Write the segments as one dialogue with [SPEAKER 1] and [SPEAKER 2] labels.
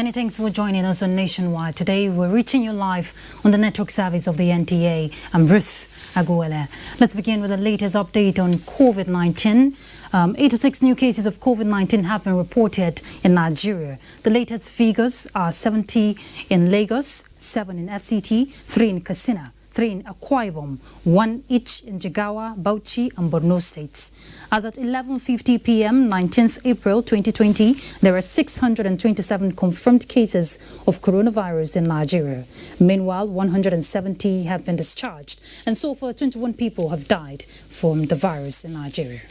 [SPEAKER 1] Many thanks for joining us on Nationwide. Today, we're reaching you live on the network service of the NTA. I'm Bruce Aguele. Let's begin with the latest update on COVID-19. 86 new cases of COVID-19 have been reported in Nigeria. The latest figures are 70 in Lagos, 7 in FCT, 3 in Katsina, 3 in Akwa Ibom, 1 each in Jigawa, Bauchi and Borno states. As at 11:50 p.m. 19th April 2020, there are 627 confirmed cases of coronavirus in Nigeria. Meanwhile, 170 have been discharged, and so far 21 people have died from the virus in Nigeria.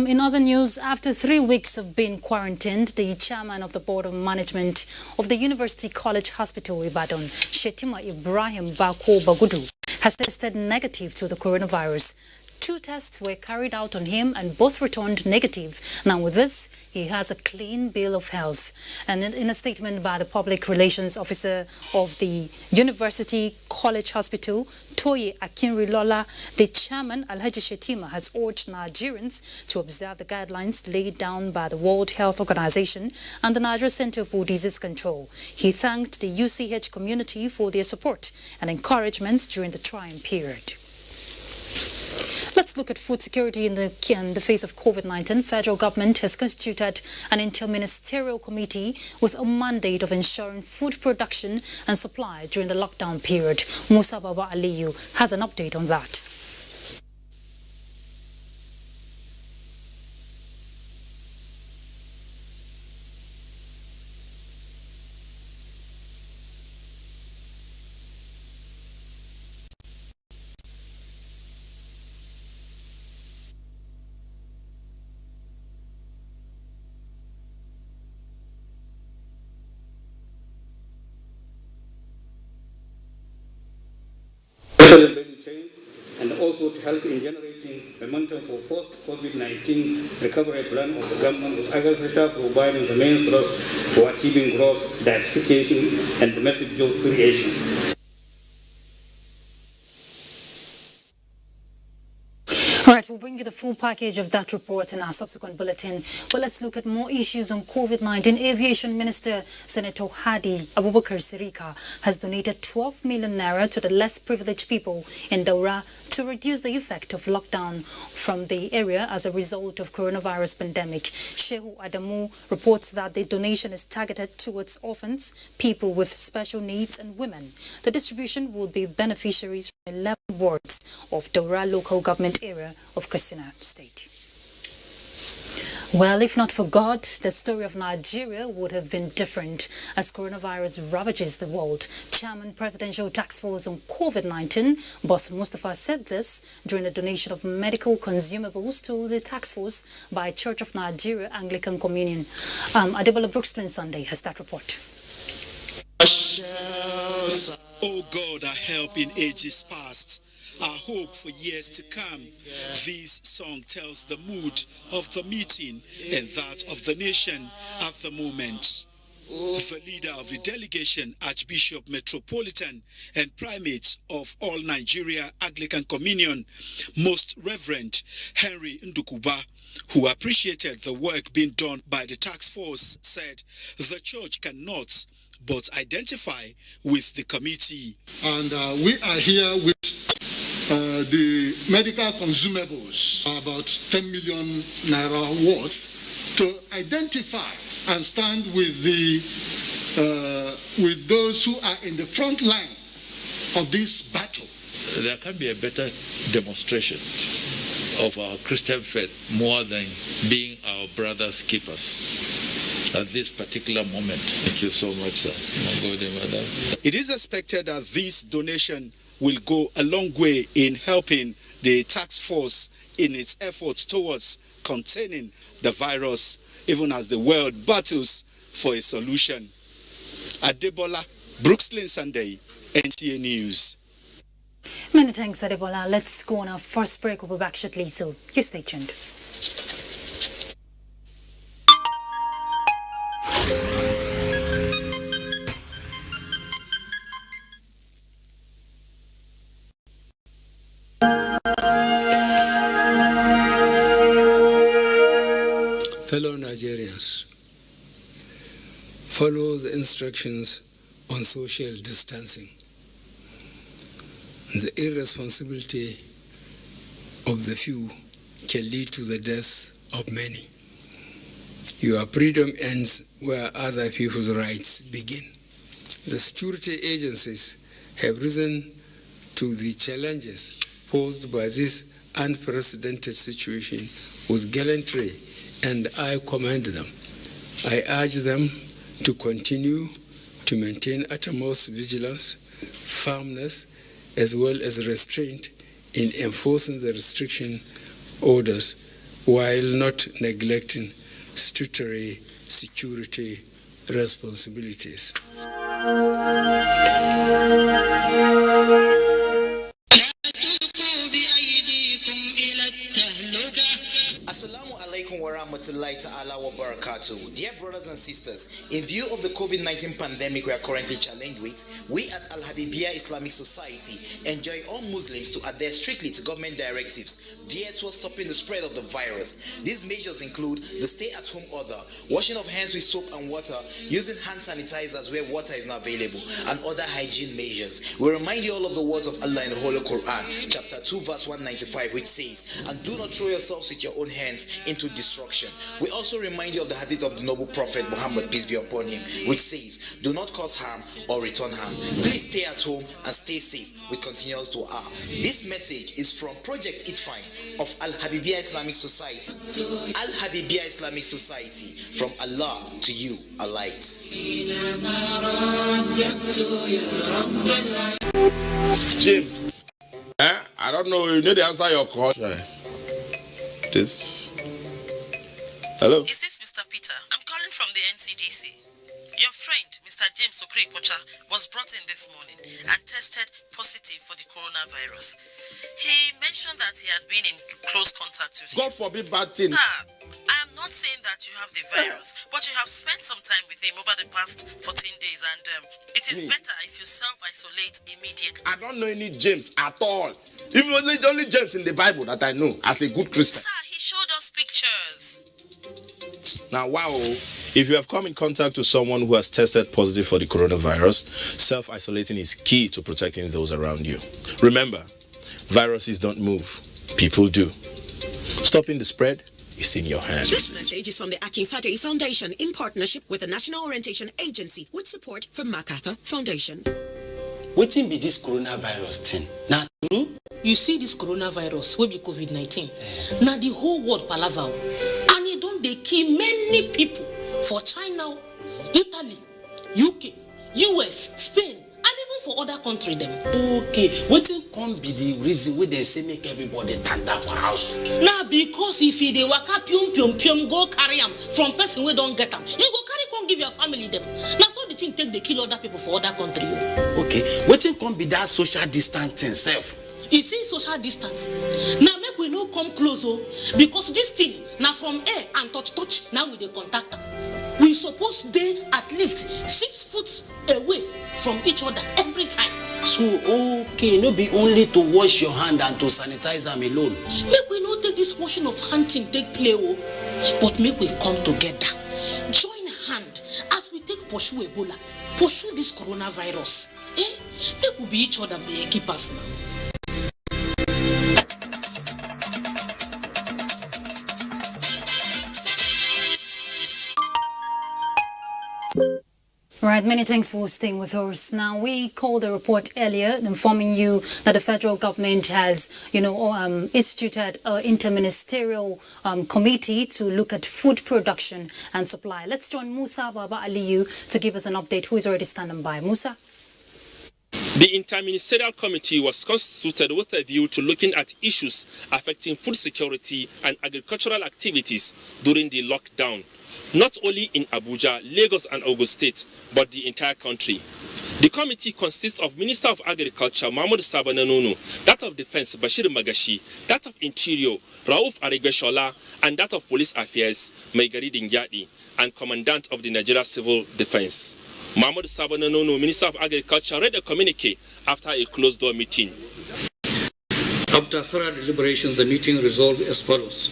[SPEAKER 1] In other news, after 3 weeks of being quarantined, the chairman of the Board of Management of the University College Hospital, Ibadan, Shetima Ibrahim Bako Bagudu, has tested negative to the coronavirus. 2 tests were carried out on him and both returned negative. Now with this, he has a clean bill of health. And in a statement by the Public Relations Officer of the University College Hospital, Toye Akinrilola, the chairman, Alhaji Shetima, has urged Nigerians to observe the guidelines laid down by the World Health Organization and the Nigeria Center for Disease Control. He thanked the UCH community for their support and encouragement during the trying period. Let's look at food security in the face of COVID-19. Federal government has constituted an interministerial committee with a mandate of ensuring food production and supply during the lockdown period. Musa Baba Aliyu has an update on that.
[SPEAKER 2] Value chain, and also to help in generating momentum for post-COVID-19 recovery plan of the government, with agriculture providing the main thrust for achieving growth, diversification, and domestic job creation.
[SPEAKER 1] All right, we'll bring you the full package of that report in our subsequent bulletin. But let's look at more issues on COVID-19. Aviation Minister Senator Hadi Abubakar Sirika has donated 12 million naira to the less privileged people in Daura to reduce the effect of lockdown from the area as a result of coronavirus pandemic. Shehu Adamu reports that the donation is targeted towards orphans, people with special needs and women. The distribution will be beneficiaries from 11 wards of Daura local government area of Katsina State. Well, if not for God, the story of Nigeria would have been different as coronavirus ravages the world. Chairman Presidential Task Force on COVID-19, Boss Mustafa, said this during the donation of medical consumables to the task force by Church of Nigeria Anglican Communion. Adebola Brooksland Sunday has that report.
[SPEAKER 3] Oh God, our help in ages past, our hope for years to come. This song tells the mood of the meeting and that of the nation at the moment. The leader of the delegation, Archbishop Metropolitan and Primate of All Nigeria Anglican Communion, Most Reverend Henry Ndukuba, who appreciated the work being done by the task force, said the church cannot but identify with the committee.
[SPEAKER 4] And we are here with the medical consumables, about 10 million naira worth, to identify and stand with those who are in the front line of this battle.
[SPEAKER 5] There can be a better demonstration of our Christian faith more than being our brother's keepers at this particular moment. Thank you so much, sir.
[SPEAKER 3] It is expected that this donation will go a long way in helping the task force in its efforts towards containing the virus, even as the world battles for a solution. Adebola, Brooksland Sunday, NTA News.
[SPEAKER 1] Many thanks, Adebola. Let's go on our first break. We'll be back shortly, so you stay tuned.
[SPEAKER 6] Fellow Nigerians, follow the instructions on social distancing. The irresponsibility of the few can lead to the death of many. Your freedom ends where other people's rights begin. The security agencies have risen to the challenges posed by this unprecedented situation with gallantry, and I commend them. I urge them to continue to maintain utmost vigilance, firmness, as well as restraint in enforcing the restriction orders while not neglecting statutory security responsibilities.
[SPEAKER 7] Assalamu alaikum wa rahmatullahi ta'ala wa barakatuh. Dear brothers and sisters, in view of the COVID-19 pandemic we are currently challenged with, we at Al-Habibiyya Islamic Society enjoin all Muslims to adhere strictly to government directives geared towards stopping the spread of the virus. These measures include the stay-at-home order, washing of hands with soap and water, using hand sanitizers where water is not available, and other hygiene measures. We remind you all of the words of Allah in the Holy Quran, chapter 2, verse 195, which says, "And do not throw yourselves with your own hands into destruction." We also remind you of the hadith of the noble Prophet Muhammad, peace be upon him, which says, "Do not cause harm or return harm." Please stay at home and stay safe with continuous dua. This message is from Project Eat Fine of Al-Habibiyya Islamic Society. Al-Habibiyya Islamic Society, from Allah to you, a light.
[SPEAKER 8] James, I don't know, you need to answer your call. This. Hello?
[SPEAKER 9] Is this Mr. Peter? I'm calling from the NCDC. Your friend, Mr. James Okripocha, was brought in this morning and tested positive for the coronavirus. He mentioned that he had been in close contact with you.
[SPEAKER 8] God forbid bad thing.
[SPEAKER 9] I am not saying that you have the virus, but you have spent some time with him over the past 14 days, and it is better if you self-isolate immediately.
[SPEAKER 8] I don't know any James at all. Even only James in the Bible that I know as a good Christian.
[SPEAKER 9] Sir, he showed us pictures.
[SPEAKER 8] Now, wow. If you have come in contact with someone who has tested positive for the coronavirus, self-isolating is key to protecting those around you. Remember, viruses don't move, people do. Stopping the spread is in your hands.
[SPEAKER 10] This message is from the Akin Fadei Foundation in partnership with the National Orientation Agency with support from MacArthur Foundation.
[SPEAKER 11] Wetin be this coronavirus thing? Now, true?
[SPEAKER 12] You see this coronavirus will be COVID-19. Now the whole world palava, and it don't they kill many people for China, Italy, UK, US, Spain, and even for other countries them.
[SPEAKER 11] Okay, wetin come be the reason why they say make everybody tanda for house?
[SPEAKER 12] Now because if they waka pium go carry them from person we don't get them, you go carry come give your family them. Now so the thing take they kill other people for other countries.
[SPEAKER 11] Okay, wetin come be that social distancing self?
[SPEAKER 12] You see social distance. Now make we no come close because this thing now from air and touch now with the contact them. We suppose they at least 6 foot away from each other every time.
[SPEAKER 11] So okay, no be only to wash your hand and to sanitize them alone.
[SPEAKER 12] Make we not take this motion of hunting take play, but make we come together, join hand as we take pursue Ebola, pursue this coronavirus. Make we be each other be keepers now.
[SPEAKER 1] Right, many thanks for staying with us. Now, we called a report earlier informing you that the federal government has, instituted an interministerial committee to look at food production and supply. Let's join Musa Baba Aliyu to give us an update, who is already standing by. Musa?
[SPEAKER 13] The interministerial committee was constituted with a view to looking at issues affecting food security and agricultural activities during the lockdown, not only in Abuja, Lagos and Ogun State, but the entire country. The committee consists of Minister of Agriculture Mahmoud Sabananono, that of Defense Bashir Magashi, that of Interior Rauf Aregbesola, and that of Police Affairs Maigari Dingyadi, and Commandant of the Nigeria Civil Defense. Mahmoud Sabananono, Minister of Agriculture, read a communique after a closed-door meeting.
[SPEAKER 2] After thorough deliberations, the meeting resolved as follows.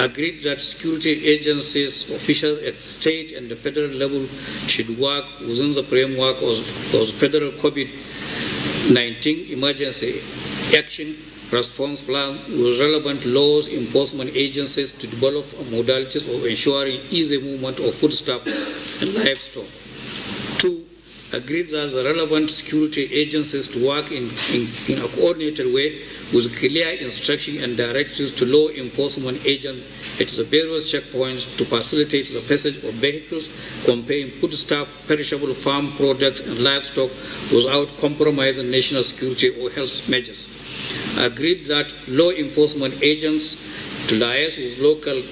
[SPEAKER 2] agreed that security agencies, officials at state and the federal level should work within the framework of federal COVID-19 emergency action response plan with relevant laws enforcement agencies to develop modalities of ensuring easy movement of foodstuff and livestock. 2. Agreed that the relevant security agencies to work in a coordinated way with clear instruction and directives to law enforcement agents at the various checkpoints to facilitate the passage of vehicles conveying foodstuff, perishable farm products, and livestock without compromising national security or health measures. Agreed that law enforcement agents to liaise with local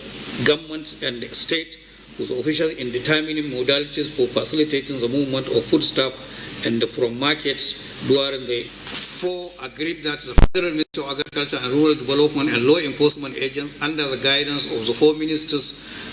[SPEAKER 2] governments and state with officials in determining modalities for facilitating the movement of foodstuff and from markets during the 4. Agreed that the Federal Ministry of Agriculture and Rural Development and law enforcement agents under the guidance of the 4 ministers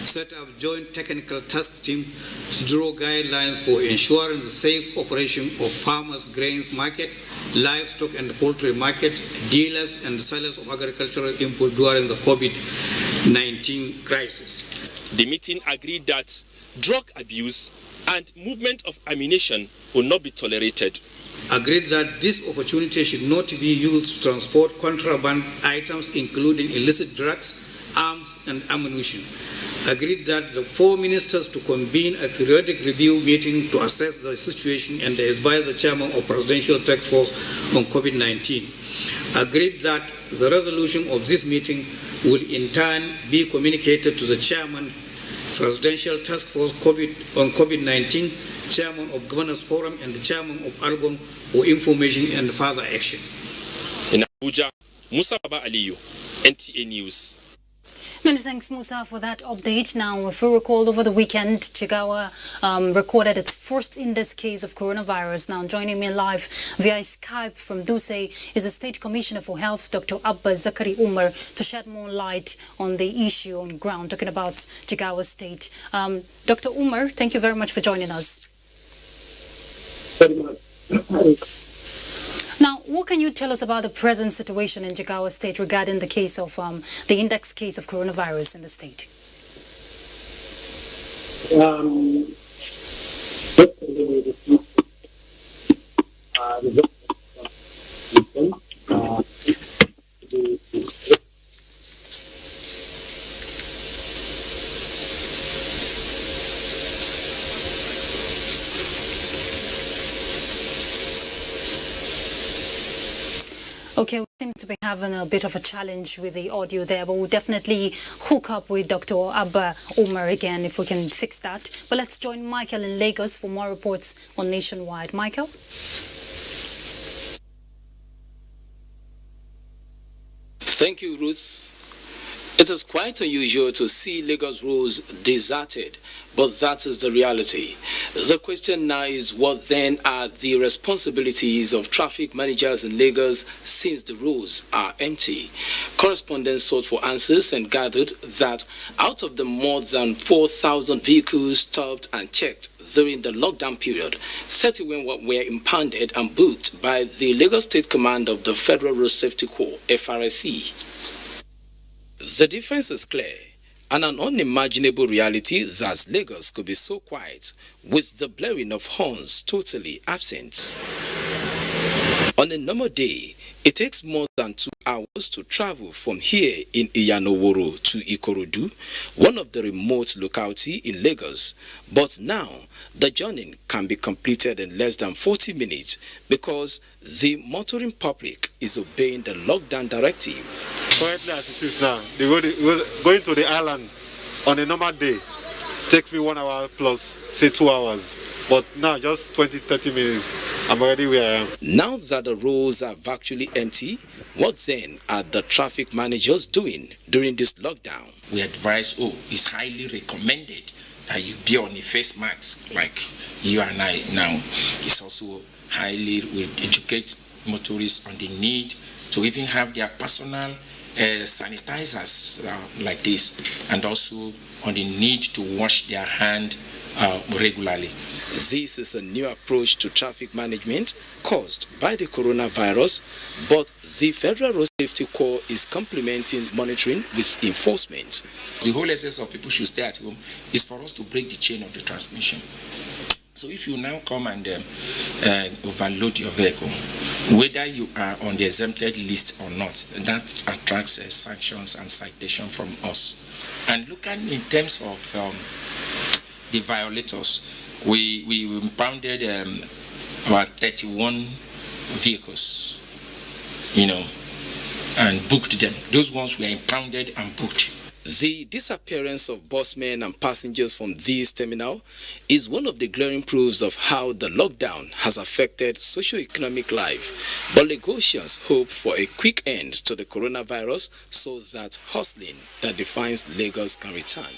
[SPEAKER 2] set up joint technical task team to draw guidelines for ensuring the safe operation of farmers' grains market, livestock and poultry market, dealers and sellers of agricultural input during the COVID-19 crisis.
[SPEAKER 13] The meeting agreed that drug abuse and movement of ammunition will not be tolerated.
[SPEAKER 2] Agreed that this opportunity should not be used to transport contraband items including illicit drugs, arms and ammunition. Agreed that the 4 ministers to convene a periodic review meeting to assess the situation and advise the chairman of Presidential Task Force on COVID-19. Agreed that the resolution of this meeting will in turn be communicated to the chairman, Presidential Task Force on COVID-19, chairman of Governors Forum and the chairman of ALGON for information and further action.
[SPEAKER 13] In Abuja, Musa Baba Aliyu, NTA News.
[SPEAKER 1] Many thanks, Musa, for that update. Now, if you recall, over the weekend, Jigawa recorded its first index case of coronavirus. Now, joining me live via Skype from Duse is the State Commissioner for Health, Dr. Abba Zakari Umar, to shed more light on the issue on ground, talking about Jigawa State. Dr. Umar, thank you very much for joining us. Now, what can you tell us about the present situation in Jigawa State regarding the case of the index case of coronavirus in the state? Okay, we seem to be having a bit of a challenge with the audio there, but we'll definitely hook up with Dr. Abba Umar again if we can fix that. But let's join Michael in Lagos for more reports on Nationwide. Michael?
[SPEAKER 14] Thank you, Ruth. It is quite unusual to see Lagos roads deserted, but that is the reality. The question now is, what then are the responsibilities of traffic managers in Lagos since the roads are empty? Correspondents sought for answers and gathered that out of the more than 4,000 vehicles stopped and checked during the lockdown period, 31 were impounded and booked by the Lagos State Command of the Federal Road Safety Corps, FRSC. The difference is clear and an unimaginable reality that Lagos could be so quiet with the blaring of horns totally absent. On a normal day, it takes more than 2 hours to travel from here in Iyanoworo to Ikorodu, one of the remote localities in Lagos. But now, the journey can be completed in less than 40 minutes because the motoring public is obeying the lockdown directive.
[SPEAKER 15] Currently as it is now, going to the island on a normal day takes me 1 hour plus, say 2 hours. But now, just 20-30 minutes, I'm already where I am.
[SPEAKER 14] Now that the roads are virtually empty, what then are the traffic managers doing during this lockdown?
[SPEAKER 16] We advise, it's highly recommended that you be on a face mask like you and I now. It's also we educate motorists on the need to even have their personal sanitizers like this, and also on the need to wash their hand regularly.
[SPEAKER 14] This is a new approach to traffic management caused by the coronavirus, but the Federal Road Safety Corps is complementing monitoring with enforcement.
[SPEAKER 16] The whole essence of people should stay at home is for us to break the chain of the transmission. So if you now come and overload your vehicle, whether you are on the exempted list or not, that attracts sanctions and citation from us. And looking in terms of the violators, we impounded about 31 vehicles, and booked them. Those ones were impounded and booked.
[SPEAKER 14] The disappearance of busmen and passengers from this terminal is one of the glaring proofs of how the lockdown has affected socio-economic life. But Lagosians hope for a quick end to the coronavirus so that hustling that defines Lagos can return.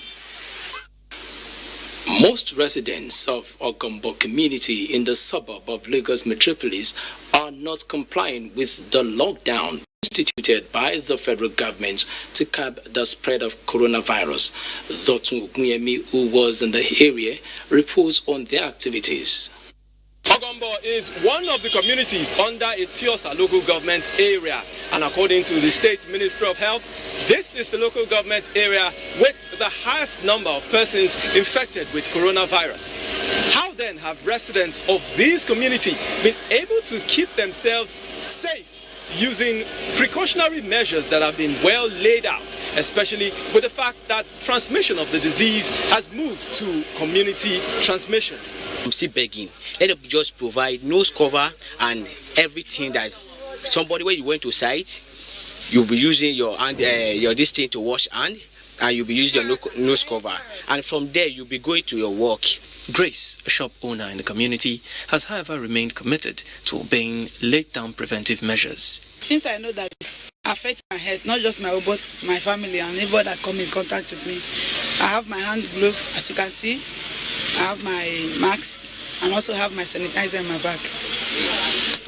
[SPEAKER 14] Most residents of Ogombo community in the suburb of Lagos metropolis are not complying with the lockdown instituted by the federal government to curb the spread of coronavirus. Dr. Ogunyemi, who was in the area, reports on their activities.
[SPEAKER 17] Ogombo is one of the communities under Etiosa local government area, and according to the State Ministry of Health, this is the local government area with the highest number of persons infected with coronavirus. How then have residents of this community been able to keep themselves safe using precautionary measures that have been well laid out, especially with the fact that transmission of the disease has moved to community transmission?
[SPEAKER 11] I'm still begging. Let them just provide nose cover and everything that somebody, when you went to site, you'll be using your hand, your this thing to wash hand, and you'll be using your nose cover. And from there, you'll be going to your work.
[SPEAKER 18] Grace, a shop owner in the community, has however remained committed to obeying laid-down preventive measures.
[SPEAKER 19] Since I know that it affects my health, not just my but my family and anybody that come in contact with me, I have my hand glove, as you can see. I have my mask and also have my sanitizer in my bag.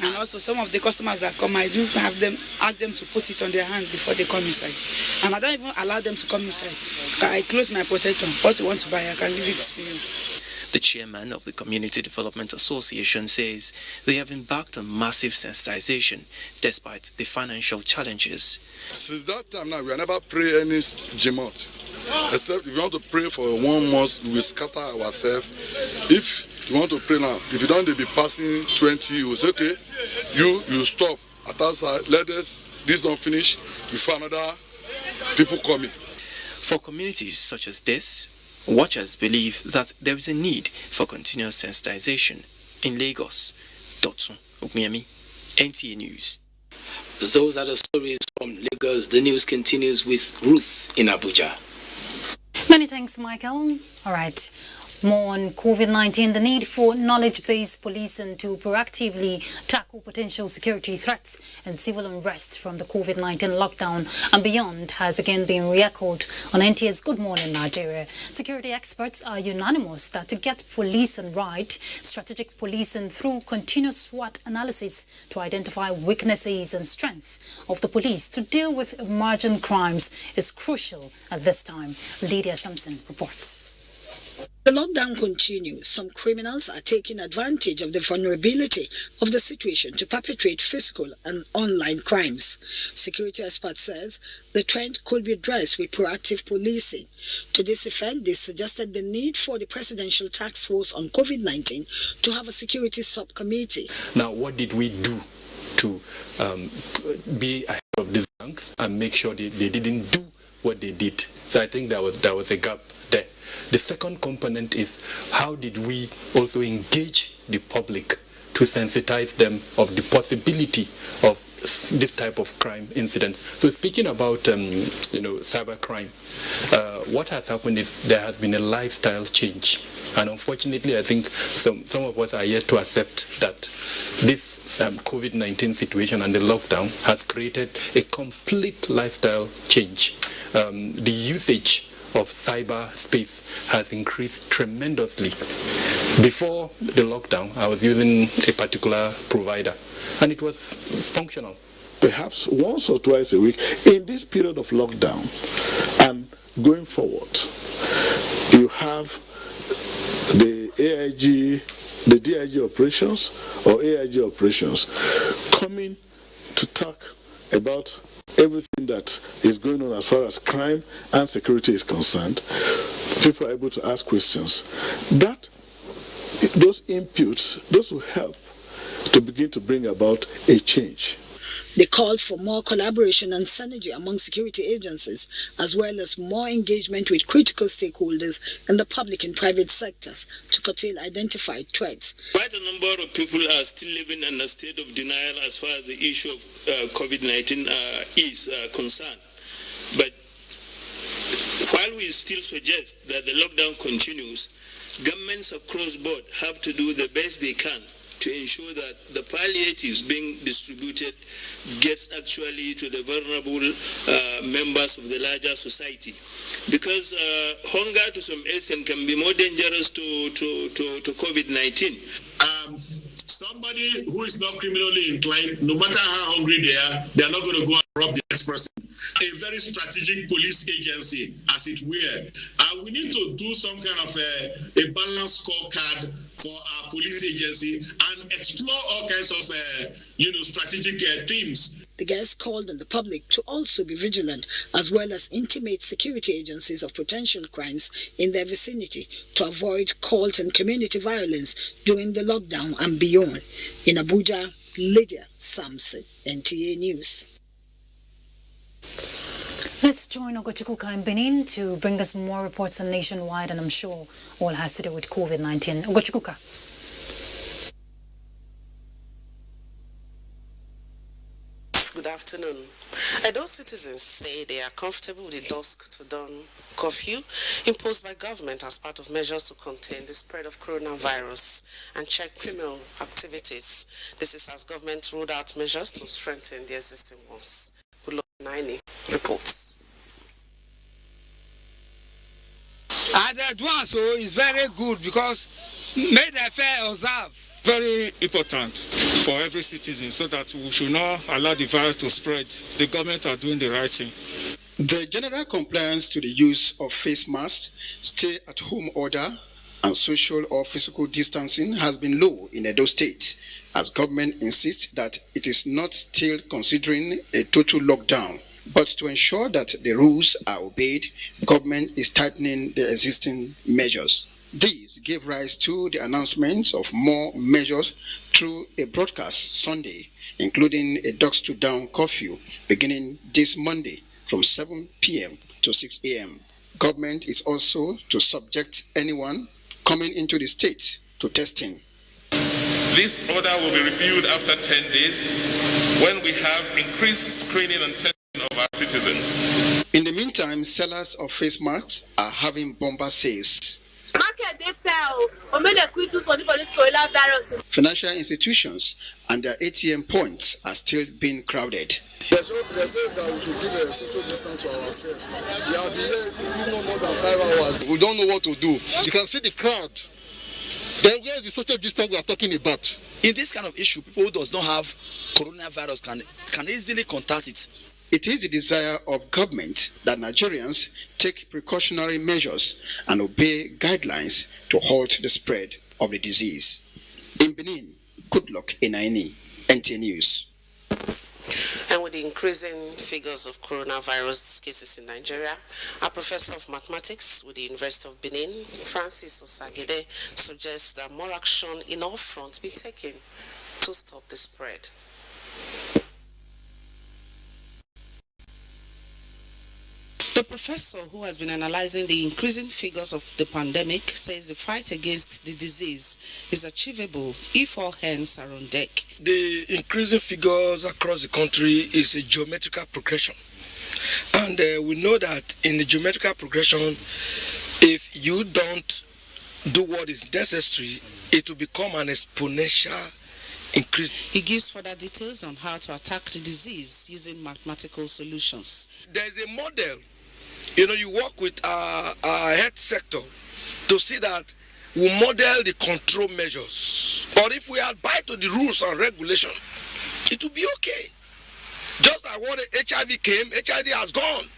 [SPEAKER 19] And also some of the customers that come, I do have them ask them to put it on their hand before they come inside. And I don't even allow them to come inside. I close my protector. What you want to buy, I can give it to you.
[SPEAKER 18] The chairman of the Community Development Association says they have embarked on massive sensitization despite the financial challenges.
[SPEAKER 4] Since that time now, we have never prayed any Jimot. Except if you want to pray for 1 month, we will scatter ourselves. If you want to pray now, if you don't be passing 20, you will say, okay, you stop at outside, let this don't finish before another people coming.
[SPEAKER 18] For communities such as this, watchers believe that there is a need for continuous sensitization in Lagos. Dr. Ogunyemi, NTA News.
[SPEAKER 14] Those are the stories from Lagos. The news continues with Ruth in Abuja.
[SPEAKER 1] Many thanks, Michael. All right. More on COVID-19, the need for knowledge-based policing to proactively tackle potential security threats and civil unrest from the COVID-19 lockdown and beyond has again been re-echoed on NTA's Good Morning Nigeria. Security experts are unanimous that to get policing right, strategic policing through continuous SWOT analysis to identify weaknesses and strengths of the police to deal with emerging crimes is crucial at this time. Lydia Sampson reports.
[SPEAKER 20] The lockdown continues. Some criminals are taking advantage of the vulnerability of the situation to perpetrate physical and online crimes. Security expert says the trend could be addressed with proactive policing. To this effect, they suggested the need for the Presidential Task Force on COVID-19 to have a security subcommittee.
[SPEAKER 21] Now, what did we do to be ahead of these banks and make sure they didn't do what they did? So I think there was a gap there. The second component is how did we also engage the public to sensitize them of the possibility of this type of crime incident. So speaking about cyber crime, what has happened is there has been a lifestyle change, and unfortunately I think some of us are yet to accept that this COVID-19 situation and the lockdown has created a complete lifestyle change. The usage of cyberspace has increased tremendously. Before the lockdown, I was using a particular provider and it was functional.
[SPEAKER 5] perhaps once or twice a week in this period of lockdown. And going forward, you have the AIG, the DIG operations or AIG operations coming to talk about everything that is going on as far as crime and security is concerned. People are able to ask questions. Those inputs, those will help to begin to bring about a change.
[SPEAKER 20] They called for more collaboration and synergy among security agencies, as well as more engagement with critical stakeholders in the public and private sectors to curtail identified threats.
[SPEAKER 22] Quite a number of people are still living in a state of denial as far as the issue of COVID-19 is concerned. But while we still suggest that the lockdown continues, governments across board have to do the best they can to ensure that the palliatives being distributed gets actually to the vulnerable members of the larger society. Because hunger to some extent can be more dangerous to COVID-19.
[SPEAKER 23] Somebody who is not criminally inclined, no matter how hungry they are not going to go and rob the next person. A very strategic police agency, as it were. We need to do some kind of a balanced scorecard for our police agency and explore all kinds of strategic themes.
[SPEAKER 20] The guests called on the public to also be vigilant, as well as intimate security agencies of potential crimes in their vicinity to avoid cult and community violence during the lockdown and beyond. In Abuja, Lydia Samson, NTA News.
[SPEAKER 1] Let's join Ogochukwuka in Benin to bring us more reports on nationwide, and I'm sure all has to do with COVID-19. Ogochukwuka.
[SPEAKER 24] Good afternoon. Edo citizens say they are comfortable with the dusk to dawn curfew imposed by government as part of measures to contain the spread of coronavirus and check criminal activities. This is as government rolled out measures to strengthen the existing ones. Naini reports.
[SPEAKER 25] The advance is very good because made a fair observe.
[SPEAKER 26] Very important for every citizen so that we should not allow the virus to spread. The government are doing the right thing.
[SPEAKER 27] The general compliance to the use of face masks, stay-at-home order, and social or physical distancing has been low in Edo State, as government insists that it is not still considering a total lockdown. But to ensure that the rules are obeyed, government is tightening the existing measures. This gave rise to the announcement of more measures through a broadcast Sunday, including a dusk to dawn curfew beginning this Monday from 7 p.m. to 6 a.m. Government is also to subject anyone coming into the state to testing.
[SPEAKER 26] This order will be reviewed after 10 days when we have increased screening and testing of our citizens.
[SPEAKER 27] In the meantime, sellers of face masks are having bomber sales. Financial institutions and their ATM points are still being crowded.
[SPEAKER 4] They say that we should give a social distance to ourselves. We have been here no more than 5 hours. We don't know what to do. You can see the crowd. Then where is the social distance we are talking about?
[SPEAKER 28] In this kind of issue, people who does not have coronavirus can easily contact it.
[SPEAKER 27] It is the desire of government that Nigerians take precautionary measures and obey guidelines to halt the spread of the disease. In Benin, Goodluck Enaini, NTA News.
[SPEAKER 24] And with the increasing figures of coronavirus cases in Nigeria, a professor of mathematics with the University of Benin, Francis Osagede, suggests that more action in all fronts be taken to stop the spread. The professor, who has been analyzing the increasing figures of the pandemic, says the fight against the disease is achievable if all hands are on deck.
[SPEAKER 29] The increasing figures across the country is a geometrical progression. And we know that in the geometrical progression, if you don't do what is necessary, it will become an exponential increase.
[SPEAKER 24] He gives further details on how to attack the disease using mathematical solutions.
[SPEAKER 29] There is a model. You work with our health sector to see that we model the control measures. But if we abide to the rules and regulation, it will be okay. Just like when HIV came, HIV has gone.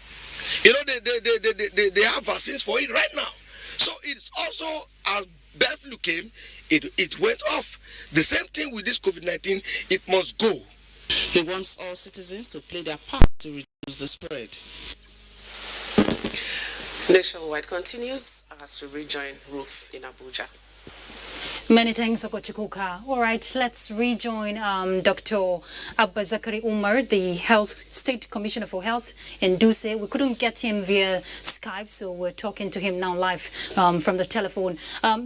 [SPEAKER 29] You know, they have vaccines for it right now. So it's also, as bird flu came, it went off. The same thing with this COVID-19, it must go.
[SPEAKER 24] He wants all citizens to play their part to reduce the spread. Nationwide continues as we rejoin Ruth in Abuja.
[SPEAKER 1] Many thanks, Okochikuka. All right, let's rejoin Dr. Abba Zakari Umar, the State Commissioner for Health in Duse. We couldn't get him via Skype, so we're talking to him now live from the telephone.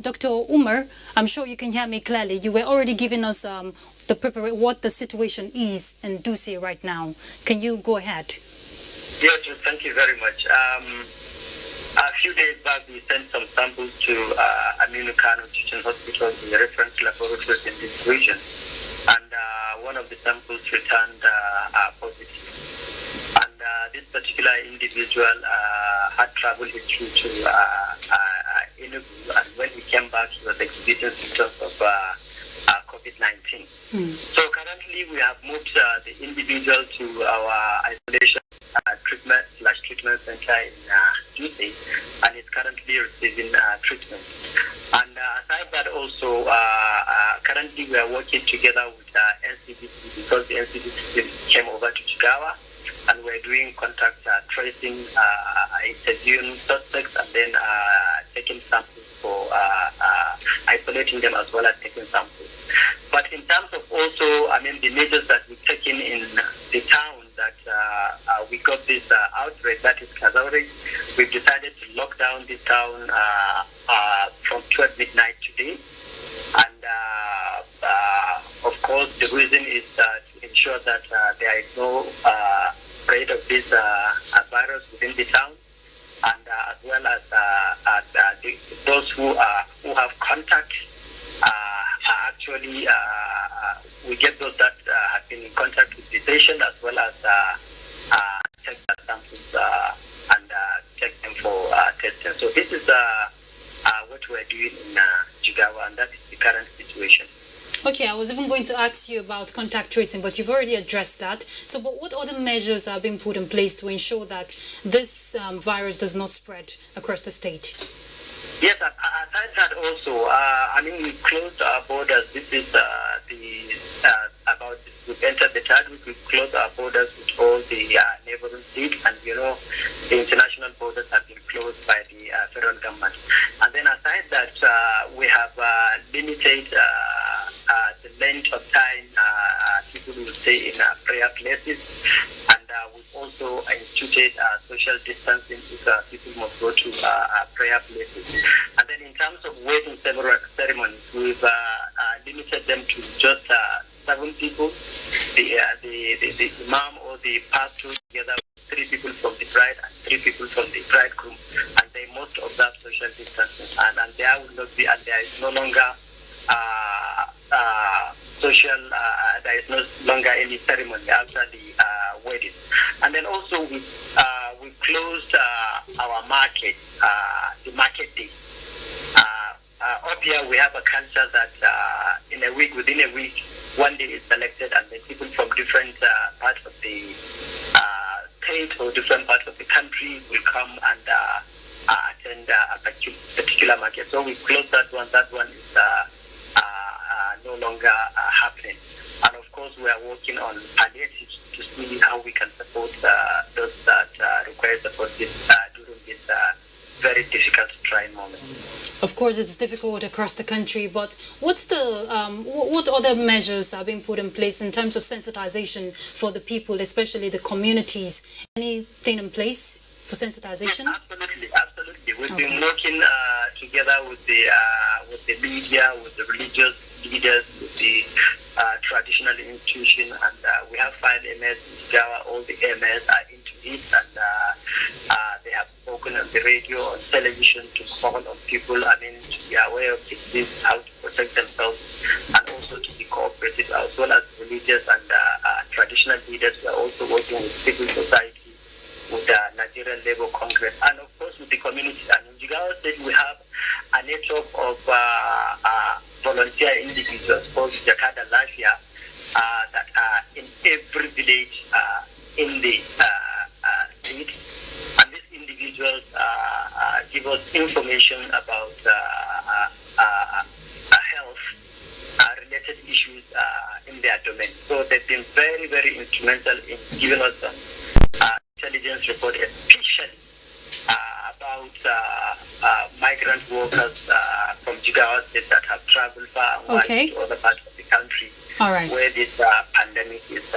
[SPEAKER 1] Dr. Umar, I'm sure you can hear me clearly. You were already giving us what the situation is in Duse right now. Can you go ahead?
[SPEAKER 2] Yes, thank you very much. A few days back, we sent some samples to Aminu Kano Teaching Hospital, the reference laboratories in this region, and one of the samples returned positive. And this particular individual had travel history to Enugu, and when he came back, he was exhibiting symptoms of COVID-19. So currently, we have moved the individual to our isolation treatment center in Duse, and is currently receiving treatment. And aside that, also currently we are working together with NCDC, because the NCDC came over to Jigawa, and we're doing contact tracing, interviewing suspects, and then taking samples for isolating them as well as taking samples. But in terms of also, the measures that we've taken in the town that we got this outbreak, that is Kazauri, we've decided to lock down this town from 12 midnight today. And of course, the reason is to ensure that there is no spread of this virus within the town, and as well as those who have contact are actually we get those that have been in contact with the patient, as well as check the samples and check them for testing. So this is what we're doing in Jigawa, and that is the current situation.
[SPEAKER 1] Okay, I was even going to ask you about contact tracing, but you've already addressed that. So, but what other measures are being put in place to ensure that this virus does not spread across the state?
[SPEAKER 2] Yes, aside that also, we closed our borders. This is we've entered the third week. We've closed our borders with all the neighboring states, and the international borders have been closed by the federal government. And then aside that, we have limited the length of time people will stay in prayer places, and we've also instituted social distancing if people must go to prayer places. And then in terms of wedding ceremonies, we've limited them to just 7 people, the imam or the pastor together with 3 people from the bride and 3 people from the bridegroom, and they must observe social distancing, and there will not be, and there is no longer there is no longer any ceremony after the wedding. And then also we closed our market, the market day. Up here we have a culture that within a week, one day is selected, and the people from different parts of the state or different parts of the country will come and attend a particular market. So we closed that one. That one is no longer happening. And of course, we are working on palliatives to see how we can support those that require support during this very difficult trying moment.
[SPEAKER 1] Of course, it's difficult across the country, but what's what other measures are being put in place in terms of sensitization for the people, especially the communities? Anything in place for sensitization?
[SPEAKER 2] Yes, absolutely. We've been working together with the media, with the religious leaders, with the traditional institution, and we have 5 MS in Jigawa. All the MS are into it, and they have spoken on the radio, on television, to call on people, to be aware of this, how to protect themselves, and also to be cooperative, as well as religious and traditional leaders. We are also working with civil society, with the Nigerian Labour Congress, and of course with the community. And in Jigawa State, we have a network of volunteer individuals called Jakarta Lafia that are in every village in the state, and these individuals give us information about health-related issues in their domain. So they've been very, very instrumental in giving us some intelligence report, especially about migrant workers from Jigawa State that have traveled far and wide to other parts of the country.
[SPEAKER 1] All right.
[SPEAKER 2] Where this pandemic is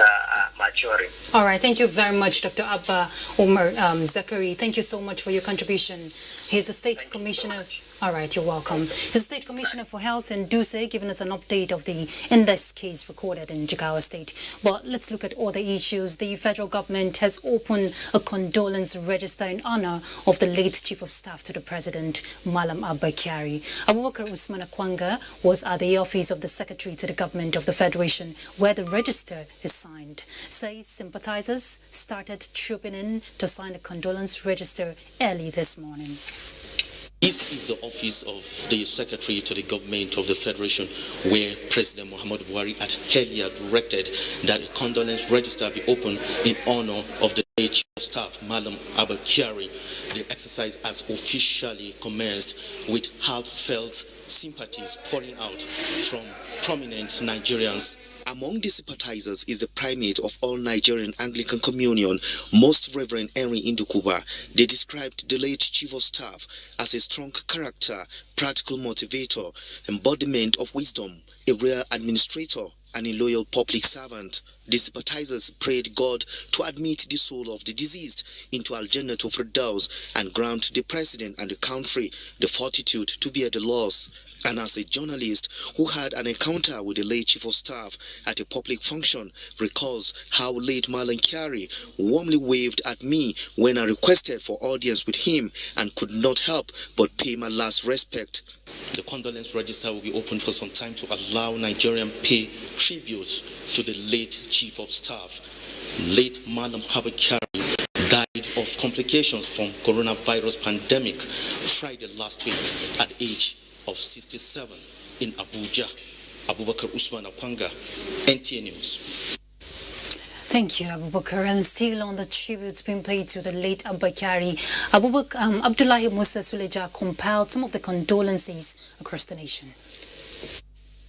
[SPEAKER 2] maturing.
[SPEAKER 1] All right. Thank you very much, Dr. Abba Umar Zakari. Thank you so much for your contribution. He's the State Commissioner. All right, you're welcome. He's the State Commissioner for Health in Duse, giving us an update of the index case recorded in Jigawa State. But let's look at other issues. The federal government has opened a condolence register in honor of the late Chief of Staff to the President, Malam Abba Kyari. Abubakar Usman Akwanga was at the office of the Secretary to the Government of the Federation, where the register is signed. Says sympathizers started trooping in to sign the condolence register early this morning.
[SPEAKER 3] This is the office of the Secretary to the Government of the Federation, where President Muhammadu Buhari had earlier directed that a condolence register be opened in honor of the late Chief of Staff, Malam Abba Kyari. The exercise has officially commenced with heartfelt sympathies pouring out from prominent Nigerians.
[SPEAKER 6] Among the sympathizers is the primate of all Nigerian Anglican Communion, Most Reverend Henry Indukuba. They described the late Chief of Staff as a strong character, practical motivator, embodiment of wisdom, a rare administrator, and a loyal public servant. The sympathizers prayed God to admit the soul of the deceased into Al-Jannah Firdaus and grant the president and the country the fortitude to bear the loss. And as a journalist who had an encounter with the late Chief of Staff at a public function recalls how late Malam Kyari warmly waved at me when I requested for audience with him and could not help but pay my last respect.
[SPEAKER 3] The condolence register will be open for some time to allow Nigerian pay tribute to the late Chief of Staff. Late Malam Abba Kyari died of complications from coronavirus pandemic Friday last week at age of 67 in Abuja. Abubakar Usman Akwanga, NTA News.
[SPEAKER 1] Thank you, Abubakar. And still on the tributes being paid to the late Abba Kyari, Abdullahi Musa Suleja compiled some of the condolences across the nation.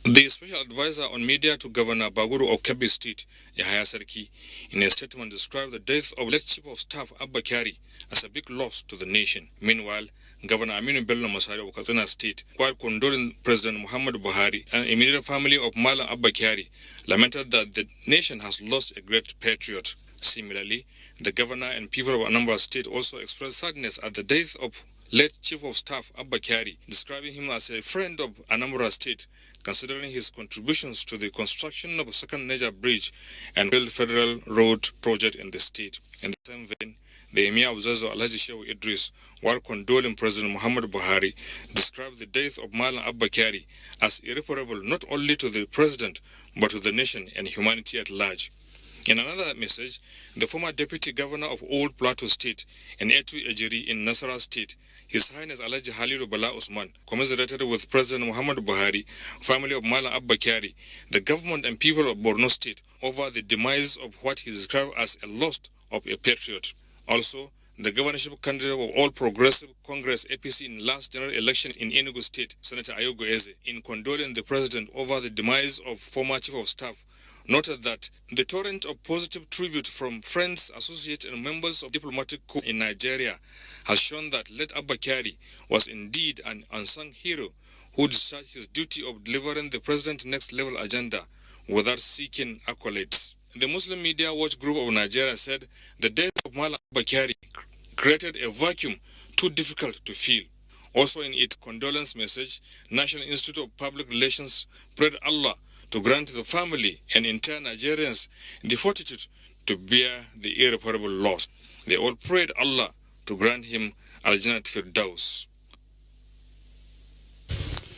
[SPEAKER 7] The special advisor on media to Governor Baguru of Kebbi State, Yahaya Sarki, in a statement described the death of late Chief of Staff Abba Kyari as a big loss to the nation. Meanwhile, Governor Aminu Bello Masari of Katsina State, while condoling President Muhammadu Buhari and immediate family of Malam Abba Kyari, lamented that the nation has lost a great patriot. Similarly, the governor and people of Anambra State also expressed sadness at the death of late Chief of Staff Abba Kyari, describing him as a friend of Anambra State, considering his contributions to the construction of a second Niger bridge and build federal road project in the state. In the same vein, the Emir of Zazo Alhaji Shehu Idris, while condoling President Muhammadu Buhari, described the death of Malam Abba Kyari as irreparable not only to the president but to the nation and humanity at large. In another message, the former deputy governor of Old Plateau State and Etu Ejiri in Nasarawa State, His Highness Alhaji Halilu Bala Usman, commiserated with President Muhammadu Buhari, family of Malam Abba Kyari, the government and people of Borno State over the demise of what he described as a loss of a patriot. Also, the governorship candidate of All Progressive Congress APC in last general election in Enugu State, Senator Ayogo Eze, in condoling the president over the demise of former Chief of Staff, noted that the torrent of positive tribute from friends, associates and members of diplomatic corps in Nigeria has shown that late Abba Kyari was indeed an unsung hero who discharged his duty of delivering the president's next level agenda without seeking accolades. The Muslim Media Watch Group of Nigeria said the death of Malam Abba Kyari created a vacuum too difficult to fill. Also in its condolence message, National Institute of Public Relations prayed Allah to grant the family and entire Nigerians the fortitude to bear the irreparable loss. They all prayed Allah to grant him Al-Jannah Firdaus.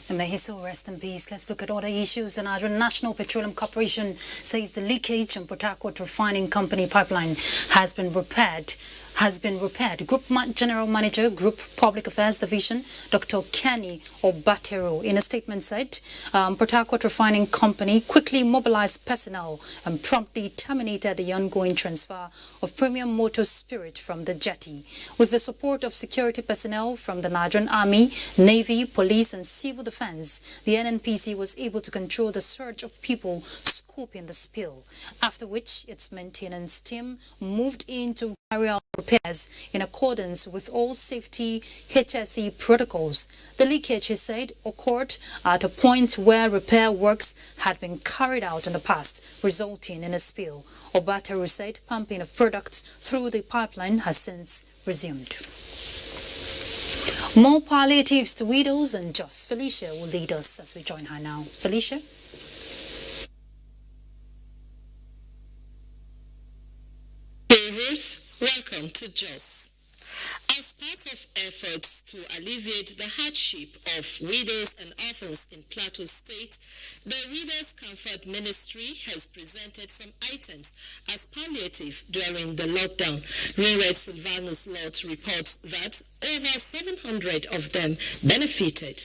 [SPEAKER 1] And may his soul rest in peace. Let's look at other issues. The Nigerian National Petroleum Corporation says the leakage on Port Harcourt Refining Company pipeline has been repaired has been repaired. Group General Manager, Group Public Affairs Division, Dr. Kenny Obatero, in a statement said Port Harcourt Refining Company quickly mobilized personnel and promptly terminated the ongoing transfer of premium motor spirit from the jetty. With the support of security personnel from the Nigerian Army, Navy, Police and Civil Defense, the NNPC was able to control the surge of people scooping the spill, after which its maintenance team moved in to carry out repairs in accordance with all safety HSE protocols. The leakage, he said, occurred at a point where repair works had been carried out in the past, resulting in a spill. Obatero said pumping of products through the pipeline has since resumed. More palliatives to widows and Jos. Felicia will lead us as we join her now. Felicia?
[SPEAKER 8] Welcome to Jos. As part of efforts to alleviate the hardship of widows and orphans in Plateau State, the Widows Comfort Ministry has presented some items as palliative during the lockdown. Rinred Silvanus Lott reports that over 700 of them benefited.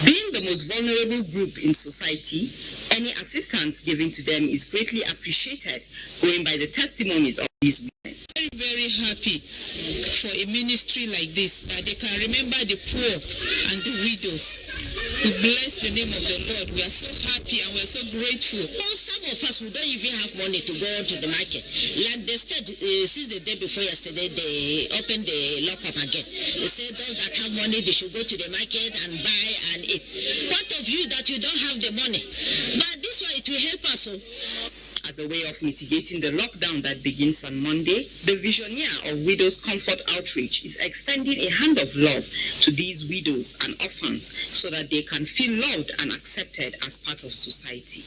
[SPEAKER 9] Being the most vulnerable group in society, any assistance given to them is greatly appreciated, going by the testimonies of these women.
[SPEAKER 10] Very happy for a ministry like this, that they can remember the poor and the widows. We bless the name of the Lord. We are so happy and we are so grateful.
[SPEAKER 11] Well, some of us, we don't even have money to go to the market. Like they said, since the day before yesterday, they opened the lockup again. They said those that have money, they should go to the market and buy and eat. What of you that you don't have the money? But this way it will help us.
[SPEAKER 9] As a way of mitigating the lockdown that begins on Monday, the visioneer of Widows Comfort Outreach is extending a hand of love to these widows and orphans so that they can feel loved and accepted as part of society.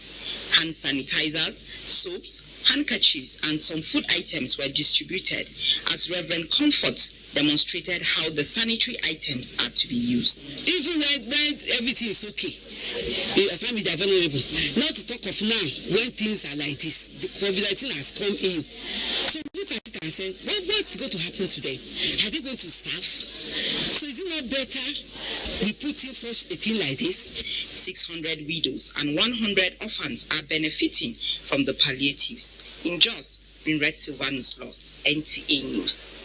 [SPEAKER 9] Hand sanitizers, soaps, handkerchiefs, and some food items were distributed as Reverend Comfort demonstrated how the sanitary items are to be used.
[SPEAKER 11] Even when everything is okay, as long as they are vulnerable. Not to talk of now, when things are like this, the COVID-19 has come in. So we look at it and say, what's going to happen to them? Are they going to starve? So is it not better we put in such a thing like this?
[SPEAKER 9] 600 widows and 100 orphans are benefiting from the palliatives. In Jos, Rinred Silvanus Lott, NTA News.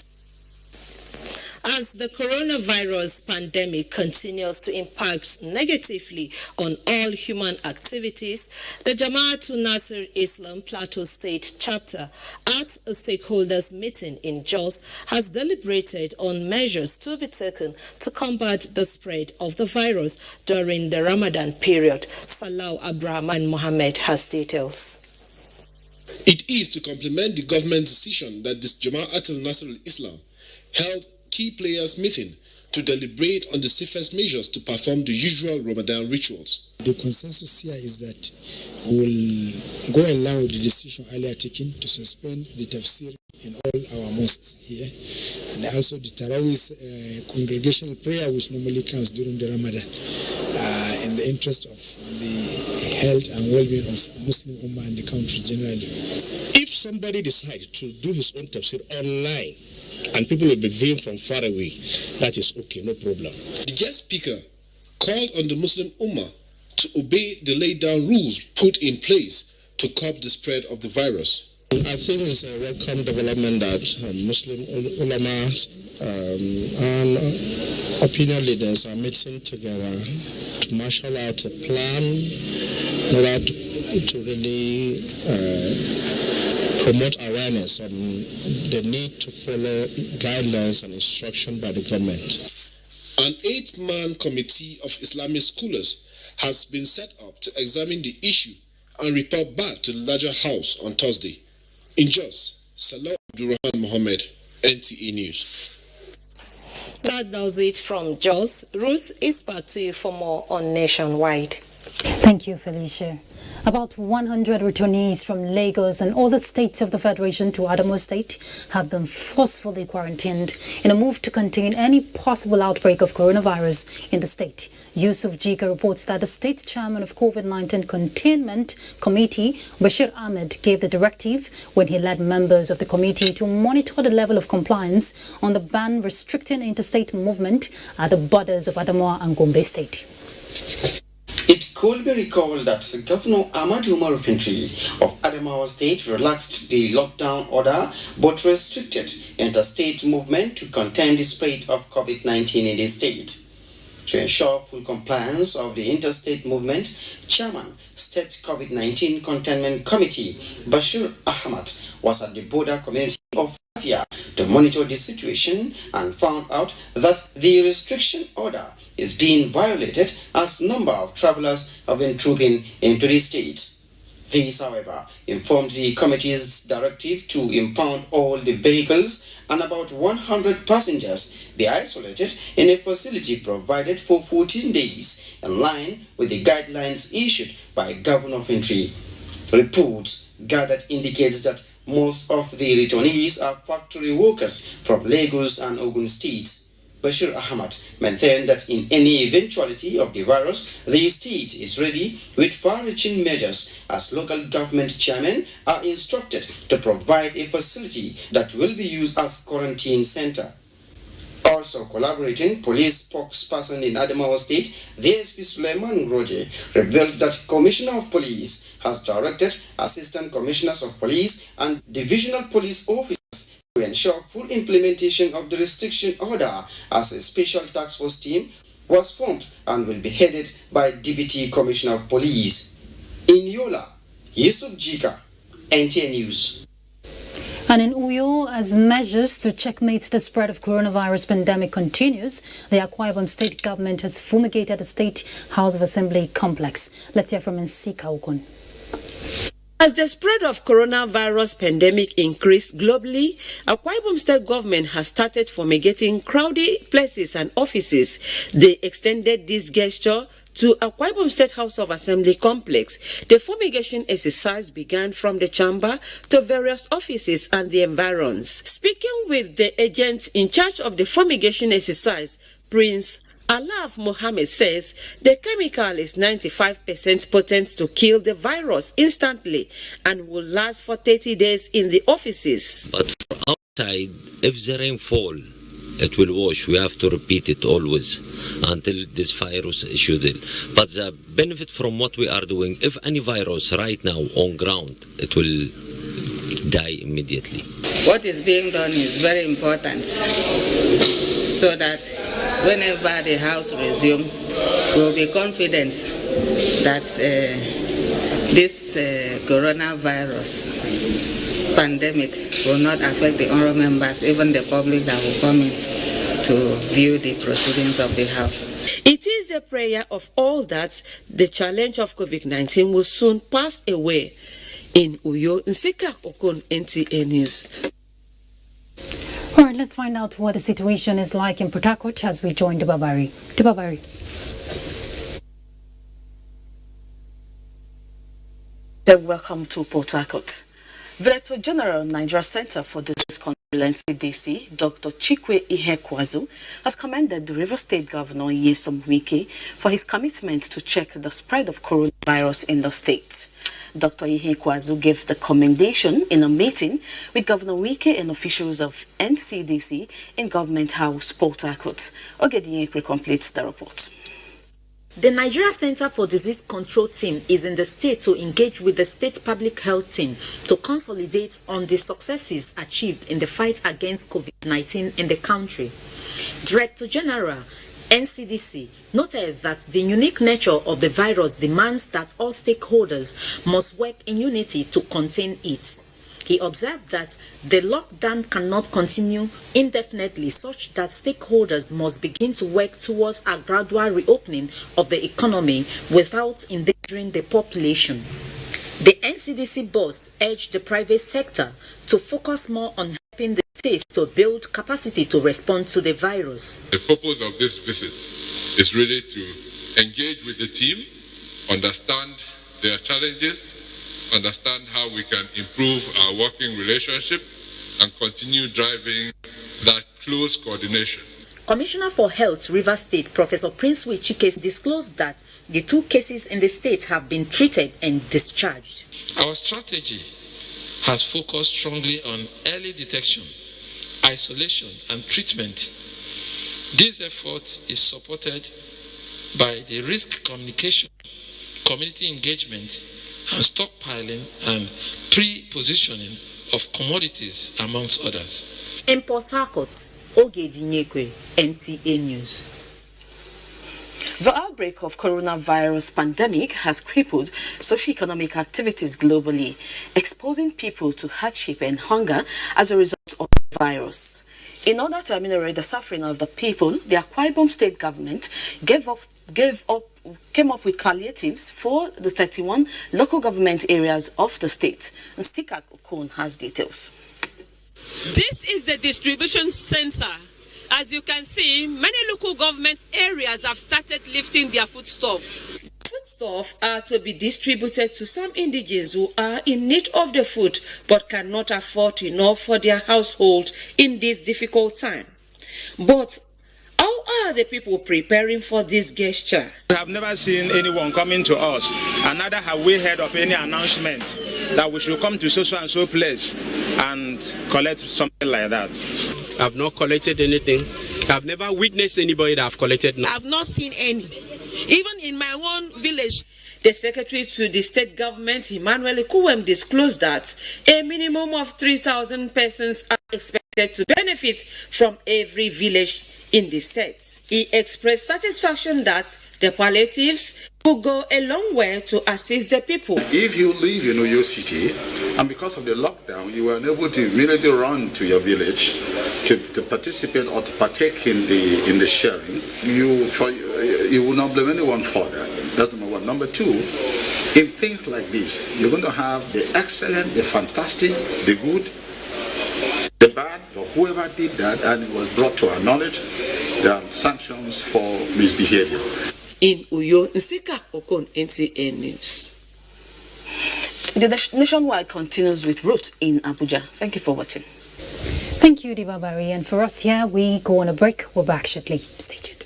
[SPEAKER 8] As the coronavirus pandemic continues to impact negatively on all human activities, the Jamaatul Nasir Islam Plateau State chapter at a stakeholders meeting in Jos has deliberated on measures to be taken to combat the spread of the virus during the Ramadan period. Salau Abrahman Mohammed has details.
[SPEAKER 12] It is to complement the government decision that this Jamaatul Nasir Islam held key players meeting to deliberate on the safest measures to perform the usual Ramadan rituals.
[SPEAKER 13] The consensus here is that we'll go allow the decision earlier taken to suspend the tafsir in all our mosques here, and also the Tarawih congregational prayer which normally comes during the Ramadan in the interest of the health and well-being of Muslim Ummah and the country generally.
[SPEAKER 15] If somebody decides to do his own tafsir online, and people will be viewing from far away, that is okay, no problem.
[SPEAKER 12] The guest speaker called on the Muslim Ummah to obey the laid down rules put in place to curb the spread of the virus.
[SPEAKER 15] I think it's a welcome development that Muslim ulama and opinion leaders are meeting together to marshal out a plan in order to really promote awareness on the need to follow guidelines and instruction by the government.
[SPEAKER 12] An 8-man committee of Islamic scholars has been set up to examine the issue and report back to the larger house on Thursday. In Jos, Salah Abdurrahman Mohammed, NTA News.
[SPEAKER 8] That does it from Jos. Ruth is back to you for more on Nationwide.
[SPEAKER 1] Thank you, Felicia. About 100 returnees from Lagos and other states of the Federation to Adamawa State have been forcefully quarantined in a move to contain any possible outbreak of coronavirus in the state. Yusuf Jika reports that the state chairman of COVID-19 Containment Committee, Bashir Ahmed, gave the directive when he led members of the committee to monitor the level of compliance on the ban restricting interstate movement at the borders of Adamawa and Gombe State.
[SPEAKER 5] It could be recalled that Governor Ahmadu Umar Infantry of Adamawa State relaxed the lockdown order but restricted interstate movement to contain the spread of COVID-19 in the state. To ensure full compliance of the interstate movement, Chairman, State COVID-19 Containment Committee, Bashir Ahmad, was at the border community of Lafia to monitor the situation and found out that the restriction order is being violated as number of travelers have been trooping into the state. This, however, informed the committee's directive to impound all the vehicles and about 100 passengers be isolated in a facility provided for 14 days in line with the guidelines issued by Governor Infantry. Reports gathered indicates that most of the returnees are factory workers from Lagos and Ogun states. Bashir Ahmad maintained that in any eventuality of the virus, the state is ready with far-reaching measures as local government chairmen are instructed to provide a facility that will be used as quarantine center. Also collaborating police spokesperson in Adamawa State, the SP Suleiman Roje, revealed that Commissioner of Police has directed Assistant Commissioners of Police and Divisional Police Officers to ensure full implementation of the restriction order as a special task force team was formed and will be headed by Deputy Commissioner of Police. In Yola, Yusuf Jika, NTA News.
[SPEAKER 1] And in Uyo, as measures to checkmate the spread of coronavirus pandemic continues, the Akwa Ibom state government has fumigated the State House of Assembly complex. Let's hear from Nsika Okon.
[SPEAKER 14] As the spread of coronavirus pandemic increased globally, Akwa Ibom state government has started fumigating crowded places and offices. They extended this gesture to Akwa Ibom State House of Assembly complex. The fumigation exercise began from the chamber to various offices and the environs. Speaking with the agent in charge of the fumigation exercise, Prince Alaf Mohammed says the chemical is 95% potent to kill the virus instantly and will last for 30 days in the offices.
[SPEAKER 16] But for outside, if the rain fall, it will wash. We have to repeat it always until this virus is shielded. But the benefit from what we are doing, if any virus right now on ground, it will die immediately.
[SPEAKER 17] What is being done is very important so that whenever the house resumes, we'll be confident that this coronavirus pandemic will not affect the other members, even the public that will come in to view the proceedings of the House.
[SPEAKER 14] It is a prayer of all that the challenge of COVID-19 will soon pass away. In Uyo, Nsika Okon, NTA News.
[SPEAKER 1] All right, let's find out what the situation is like in Port Harcourt as we join Debabari. Debabari.
[SPEAKER 18] Welcome to Port Harcourt. Director General, Nigeria Center for Disease Control NCDC, Dr. Chikwe Ihekwazu, has commended the River State Governor Nyesom Wike for his commitment to check the spread of coronavirus in the state. Dr. Ihekwazu gave the commendation in a meeting with Governor Wike and officials of NCDC in Government House, Port Harcourt. Ogediekwe completes the report.
[SPEAKER 19] The Nigeria Center for Disease Control team is in the state to engage with the state public health team to consolidate on the successes achieved in the fight against COVID-19 in the country. Director General NCDC noted that the unique nature of the virus demands that all stakeholders must work in unity to contain it. He observed that the lockdown cannot continue indefinitely, such that stakeholders must begin to work towards a gradual reopening of the economy without endangering the population. The NCDC boss urged the private sector to focus more on helping the states to build capacity to respond to the virus.
[SPEAKER 26] The purpose of this visit is really to engage with the team, understand
[SPEAKER 4] their challenges, understand how we can improve our working relationship, and continue driving that close coordination.
[SPEAKER 19] Commissioner for Health, Rivers State, Professor Prince Chike, disclosed that the 2 cases in the state have been treated and discharged.
[SPEAKER 20] Our strategy has focused strongly on early detection, isolation, and treatment. This effort is supported by the risk communication, community engagement, and stockpiling and pre-positioning of commodities, amongst others.
[SPEAKER 19] In Port Harcourt, Ogedinyekwe, NTA News.
[SPEAKER 18] The outbreak of coronavirus pandemic has crippled socio-economic activities globally, exposing people to hardship and hunger as a result of the virus. In order to ameliorate the suffering of the people, the Akwa Ibom state government came up with palliatives for the 31 local government areas of the state. And Stika Okon has details.
[SPEAKER 21] This is the distribution center. As you can see, many local government areas have started lifting their foodstuff.
[SPEAKER 14] Foodstuff are to be distributed to some indigents who are in need of the food but cannot afford enough for their household in this difficult time. But how are the people preparing for this gesture?
[SPEAKER 22] We have never seen anyone coming to us, and neither have we heard of any announcement that we should come to so and so place and collect something like that.
[SPEAKER 23] I've not collected anything. I've never witnessed anybody that have collected.
[SPEAKER 21] I've not seen any. Even in my own village.
[SPEAKER 14] The secretary to the state government, Emmanuel Ekuwem, disclosed that a minimum of 3,000 persons are expected to benefit from every village in the state. He expressed satisfaction that the palliatives will go a long way to assist the people.
[SPEAKER 25] If you live in Oyo City and because of the lockdown you were unable to immediately run to your village to participate or to partake in the sharing, you will not blame anyone for that. That's number one. Number two, in things like this, you're going to have the excellent, the fantastic, the good, the bad, for whoever did that, and it was brought to our knowledge, there are sanctions for misbehavior.
[SPEAKER 14] In Uyo, Nsika Okon, NTA News.
[SPEAKER 18] The nationwide continues with Ruth in Abuja. Thank you for watching.
[SPEAKER 1] Thank you, Dibabari. And for us here, we go on a break. We're back shortly. Stay tuned.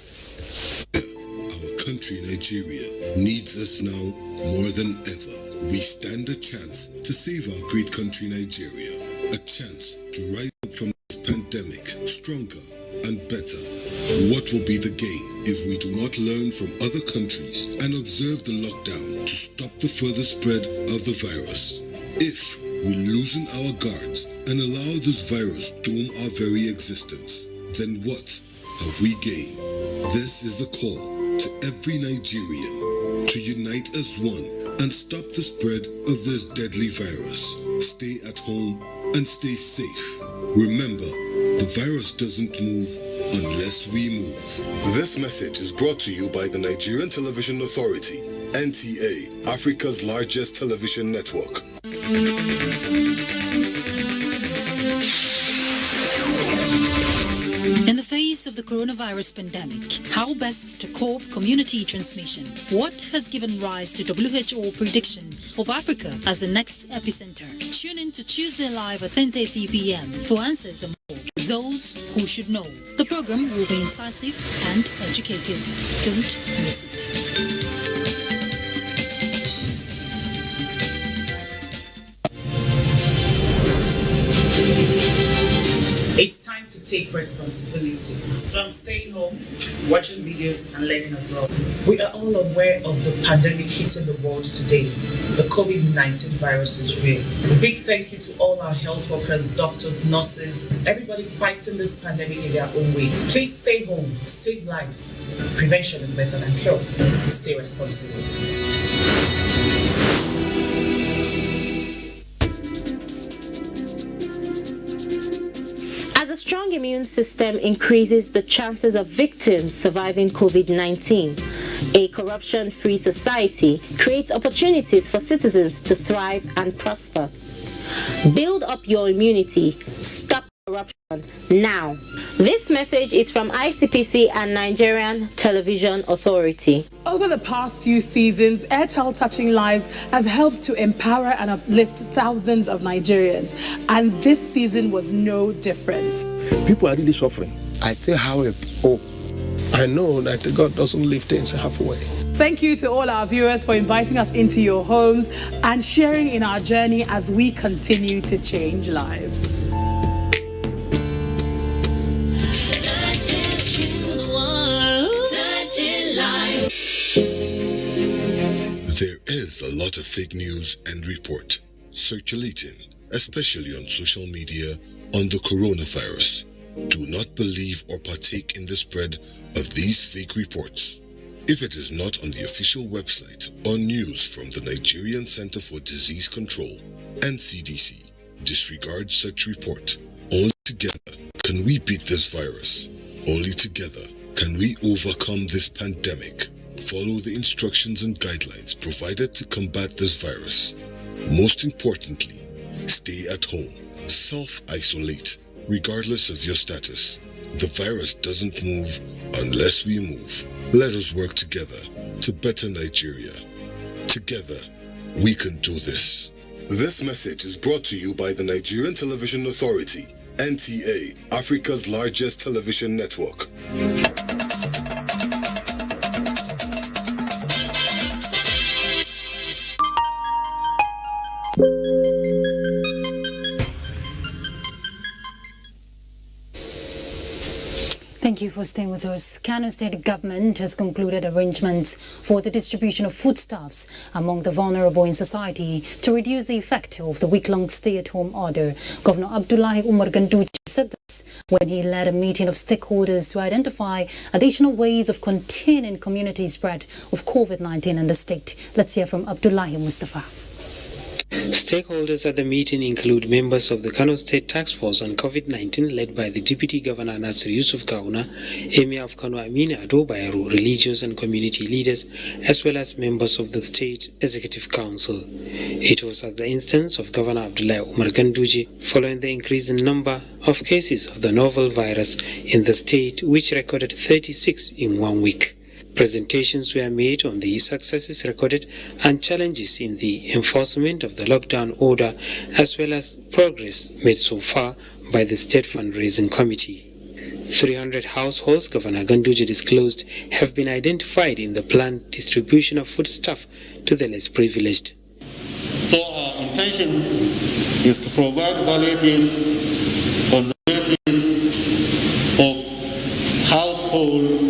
[SPEAKER 27] Our country, Nigeria, needs us now more than ever. We stand a chance to save our great country, Nigeria. A chance to rise up from this pandemic stronger and better. What will be the gain if we do not learn from other countries and observe the lockdown to stop the further spread of the virus? If we loosen our guards and allow this virus doom our very existence, then what have we gained? This is the call to every Nigerian to unite as one and stop the spread of this deadly virus. Stay at home and stay safe. Remember, the virus doesn't move unless we move.
[SPEAKER 28] This message is brought to you by the Nigerian Television Authority, NTA, Africa's largest television network.
[SPEAKER 1] In the face of the coronavirus pandemic, how best to cope community transmission? What has given rise to WHO prediction of Africa as the next epicenter? Tune in to Tuesday Live at 10:30 p.m. for answers and more. Those who should know. The program will be incisive and educative. Don't miss it.
[SPEAKER 29] It's time to take responsibility. So I'm staying home, watching videos and learning as well. We are all aware of the pandemic hitting the world today. The COVID-19 virus is real. A big thank you to all our health workers, doctors, nurses, everybody fighting this pandemic in their own way. Please stay home, save lives. Prevention is better than cure. Stay responsible.
[SPEAKER 30] As a strong immune system increases the chances of victims surviving COVID-19, a corruption-free society creates opportunities for citizens to thrive and prosper. Build up your immunity. Stop corruption now. This message is from ICPC and Nigerian Television Authority.
[SPEAKER 2] Over the past few seasons, Airtel Touching Lives has helped to empower and uplift thousands of Nigerians, and this season was no different.
[SPEAKER 3] People are really suffering.
[SPEAKER 6] I still have a hope.
[SPEAKER 3] I know that God doesn't leave things halfway.
[SPEAKER 2] Thank you to all our viewers for inviting us into your homes and sharing in our journey as we continue to change lives.
[SPEAKER 28] There is a lot of fake news and report circulating, especially on social media, on the coronavirus. Do not believe or partake in the spread of these fake reports. If it is not on the official website or news from the Nigerian Center for Disease Control, NCDC, disregard such report. Only together can we beat this virus. Only together can we overcome this pandemic. Follow the instructions and guidelines provided to combat this virus. Most importantly, stay at home. Self-isolate, regardless of your status. The virus doesn't move unless we move. Let us work together to better Nigeria. Together, we can do this. This message is brought to you by the Nigerian Television Authority, NTA, Africa's largest television network.
[SPEAKER 1] Thank you for staying with us. Kano State Government has concluded arrangements for the distribution of foodstuffs among the vulnerable in society to reduce the effect of the week-long stay-at-home order. Governor Abdullahi Umar Ganduje said this when he led a meeting of stakeholders to identify additional ways of containing community spread of COVID-19 in the state. Let's hear from Abdullahi Mustafa.
[SPEAKER 7] Stakeholders at the meeting include members of the Kano State Task Force on COVID-19 led by the Deputy Governor Nasir Yusuf Kauna, Emir of Kano Amina Ado Bayero, religious and community leaders, as well as members of the State Executive Council. It was at the instance of Governor Abdullahi Umar Ganduje following the increase in number of cases of the novel virus in the state, which recorded 36 in 1 week. Presentations were made on the successes recorded and challenges in the enforcement of the lockdown order, as well as progress made so far by the State Fundraising Committee. 300 households, Governor Ganduje disclosed, have been identified in the planned distribution of foodstuff to the less privileged.
[SPEAKER 9] So our intention is to provide palliatives on the basis of households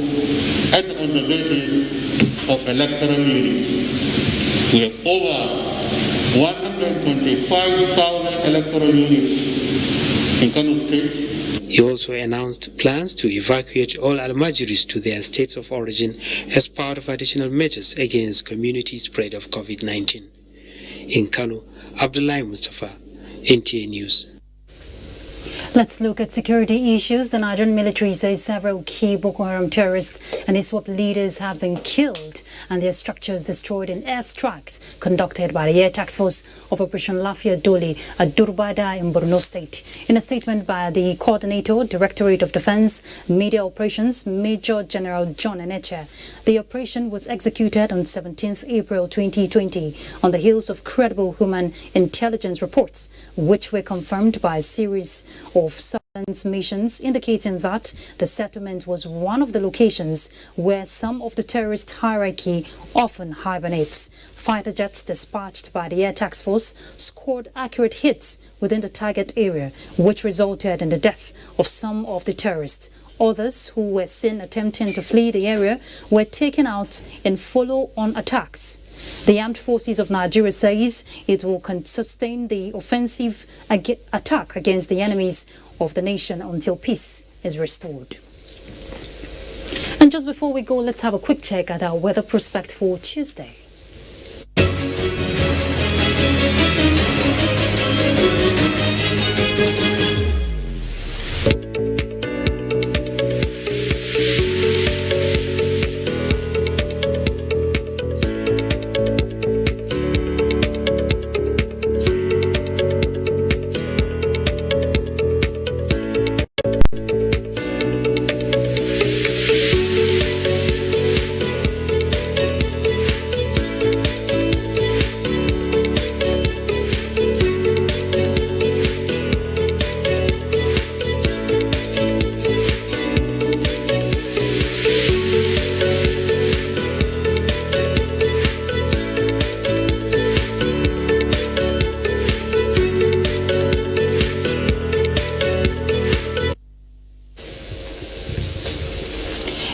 [SPEAKER 9] and on the basis of electoral units. We have over 125,000 electoral units in Kano State.
[SPEAKER 7] He also announced plans to evacuate all Almajiris to their states of origin as part of additional measures against community spread of COVID-19. In Kano, Abdullahi Mustafa, NTA News.
[SPEAKER 1] Let's look at security issues. The Nigerian military says several key Boko Haram terrorists and ISWAP leaders have been killed and their structures destroyed in airstrikes conducted by the Air Task Force of Operation Lafia Dole at Durbada in Borno State. In a statement by the Coordinator, Directorate of Defense, Media Operations, Major General John Eneche, the operation was executed on 17th April 2020 on the heels of credible human intelligence reports, which were confirmed by a series of surveillance missions indicating that the settlement was one of the locations where some of the terrorist hierarchy often hibernates. Fighter jets dispatched by the Air Task Force scored accurate hits within the target area, which resulted in the death of some of the terrorists. Others who were seen attempting to flee the area were taken out in follow-on attacks. The Armed Forces of Nigeria says it will sustain the offensive attack against the enemies of the nation until peace is restored. And just before we go, let's have a quick check at our weather prospect for Tuesday.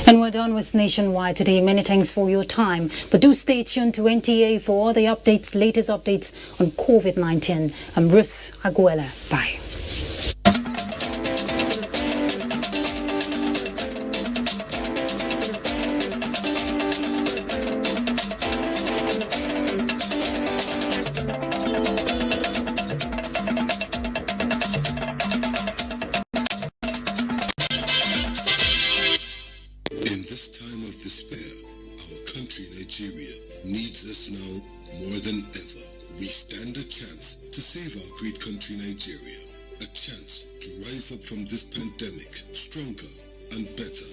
[SPEAKER 1] And we're done with Nationwide today. Many thanks for your time. But do stay tuned to NTA for all the updates, latest updates on COVID-19. I'm Ruth Aguela. Bye.
[SPEAKER 28] Needs us now more than ever. We stand a chance to save our great country Nigeria. A chance to rise up from this pandemic stronger and better.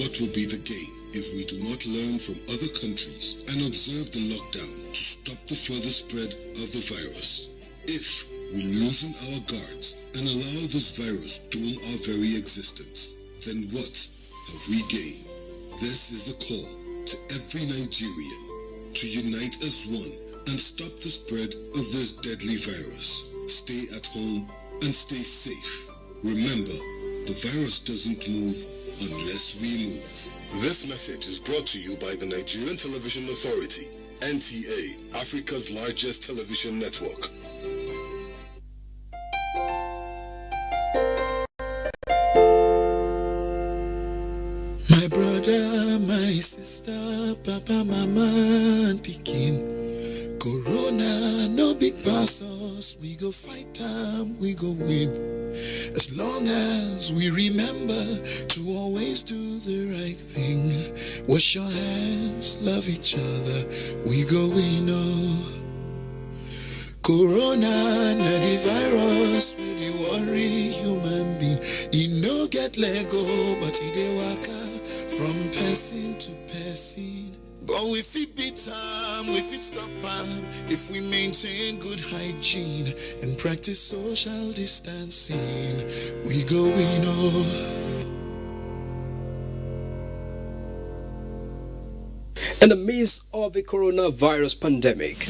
[SPEAKER 28] What will be the gain if we do not learn from other countries and observe the lockdown to stop the further spread of the virus? If we loosen our guards and allow this virus doom our very existence, then what have we gained? This is the call to every Nigerian to unite as one and stop the spread of this deadly virus. Stay at home and stay safe. Remember, the virus doesn't move unless we move. This message is brought to you by the Nigerian Television Authority, NTA, Africa's largest television network.
[SPEAKER 5] My brother, my sister, papa, mama, and pikin. Corona, no big pass us. We go fight time, we go win. As long as we remember to always do the right thing. Wash your hands, love each other, we go win. Oh. Corona, na the virus, we dey worry human being. E no get Lego, but e dey waka from person to person. But we fit beat time, we fit stop time if we maintain good hygiene and practice social distancing. We go win. Oh.
[SPEAKER 6] In the midst of the coronavirus pandemic,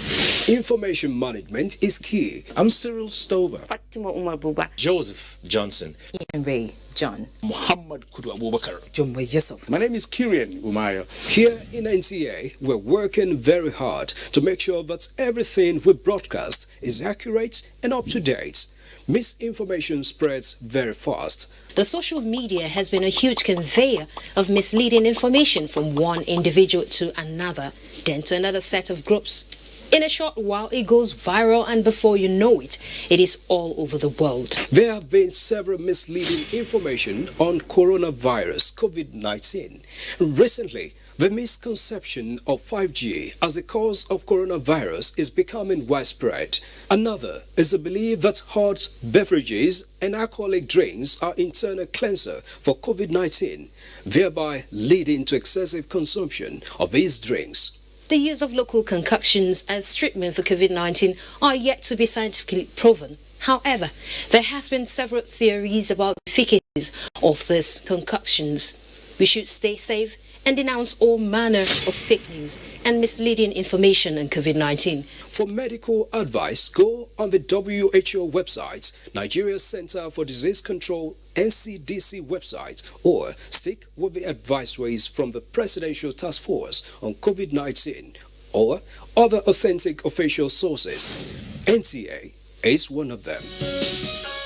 [SPEAKER 6] information management is key.
[SPEAKER 8] I'm Cyril Stober.
[SPEAKER 10] Fatima Umar Buba.
[SPEAKER 8] Joseph Johnson.
[SPEAKER 10] Ian Ray John.
[SPEAKER 8] Muhammad Kudu Abubakar.
[SPEAKER 10] Jumbo Yusuf.
[SPEAKER 8] My name is Kirian Umayo.
[SPEAKER 6] Here in NTA, we're working very hard to make sure that everything we broadcast is accurate and up to date. Misinformation spreads very fast.
[SPEAKER 30] The social media has been a huge conveyor of misleading information from one individual to another, then to another set of groups. In a short while, it goes viral, and before you know it, it is all over the world.
[SPEAKER 6] There have been several misleading information on coronavirus COVID-19. Recently, the misconception of 5G as a cause of coronavirus is becoming widespread. Another is the belief that hot beverages and alcoholic drinks are internal cleanser for COVID-19, thereby leading to excessive consumption of these drinks.
[SPEAKER 30] The use of local concoctions as treatment for COVID-19 are yet to be scientifically proven. However, there has been several theories about the efficacies of these concoctions. We should stay safe and denounce all manner of fake news and misleading information on COVID-19.
[SPEAKER 6] For medical advice, go on the WHO website, Nigeria Center for Disease Control, NCDC website, or stick with the advisories from the Presidential Task Force on COVID-19 or other authentic official sources. NTA is one of them.